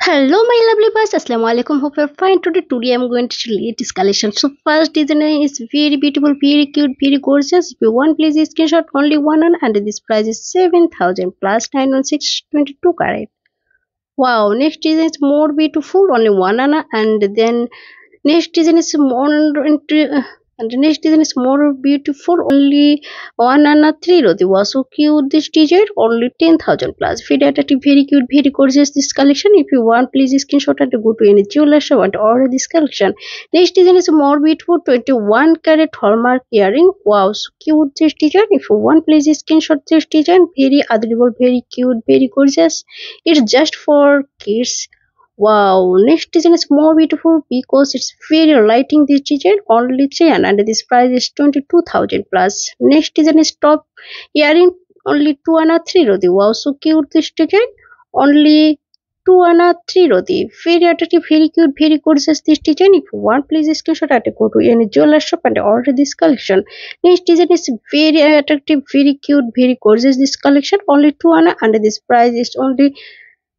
Hello, my lovely boys. Assalamu alaikum. Hope you're fine today. I'm going to show you latest collection. So first design is very beautiful, very cute, very gorgeous. If you want, please screenshot only one and this price is 7,000 plus 91622 carat. Wow. Next design is more beautiful, only one and then next design is more and the next design is more beautiful. Only one and three roti was so cute. This design only 10,000 plus. Very attractive, very cute, very gorgeous. This collection. If you want, please screenshot and go to any jeweler shop and order this collection. Next design is more beautiful. 21 carat hallmark earring. Wow, so cute this design. If you want, please screenshot this design. Very adorable, very cute, very gorgeous. It's just for kids. Wow, next design is more beautiful because it's very lighting this design only 3 and this price is 22,000 plus. Next design is top earring only 2 and 3 roti. Wow, so cute this design only 2 and 3 roti. Very attractive, very cute, very gorgeous this design. If you want, please screenshot and go to any jeweler shop and order this collection. Next design is very attractive, very cute, very gorgeous this collection only 2 and this price is only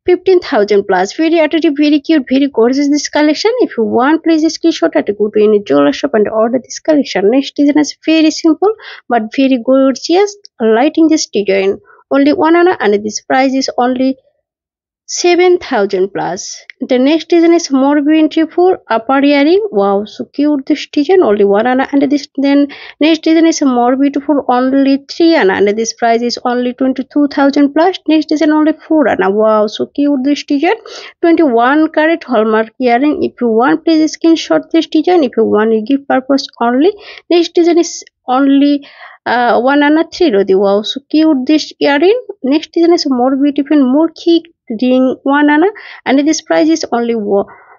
15,000 plus. Very attractive, very cute, very gorgeous this collection. If you want, please screenshot and go to any jeweler shop and order this collection. Next design is very simple but very gorgeous. Lighting this design only one and this price is only 7,000 plus. The next design is more beautiful upper earring. Wow, so cute this design only one and this. Then next design is more beautiful only 3 and this price is only 22,000 plus. Next design only 4 and wow, so cute this design. 21 carat hallmark earring. If you want, please screenshot this design. If you want a gift purpose only. Next design is only 1 and 3 roti. Wow, so cute this earring. Next design is more beautiful, more key ring 1 and this price is only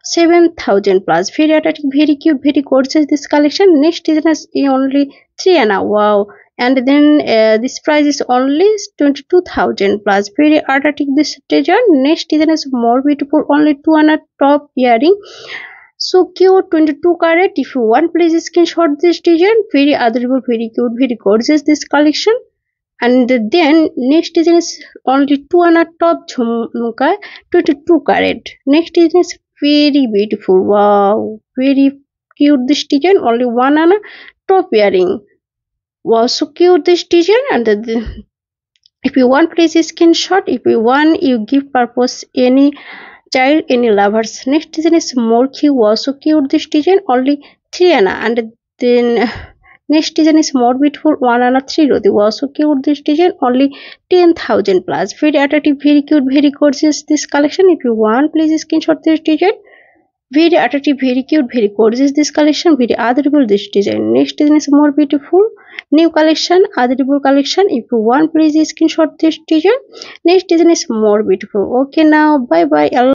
7,000 plus. Very attractive, very cute, very gorgeous this collection. Next design is only 3 and wow, and then this price is only 22,000 plus. Very attractive this design. Next design is more beautiful only 2 and top earring. So cute, 22 carat. If you want, please screenshot this design. Very adorable, very cute, very gorgeous this collection. And then next design is only 2 and top jhumka 22 carat. Next design is very beautiful. Wow, very cute this design. Only 1 and top earring. Wow, so cute this design. And if you want, please screenshot. If you want, you give purpose any child, any lovers. Next design is more cute. Wow, so cute this design. Only 3 and then next design is more beautiful 1 and 3 roti. Wow, so cute this design only 10,000 plus. Very attractive, very cute, very gorgeous this collection. If you want, please screenshot this design. Very attractive, very cute, very gorgeous this collection. Very adorable this design. Next design is more beautiful new collection, adorable collection. If you want, please screenshot this design. Next design is more beautiful. Okay, now bye bye.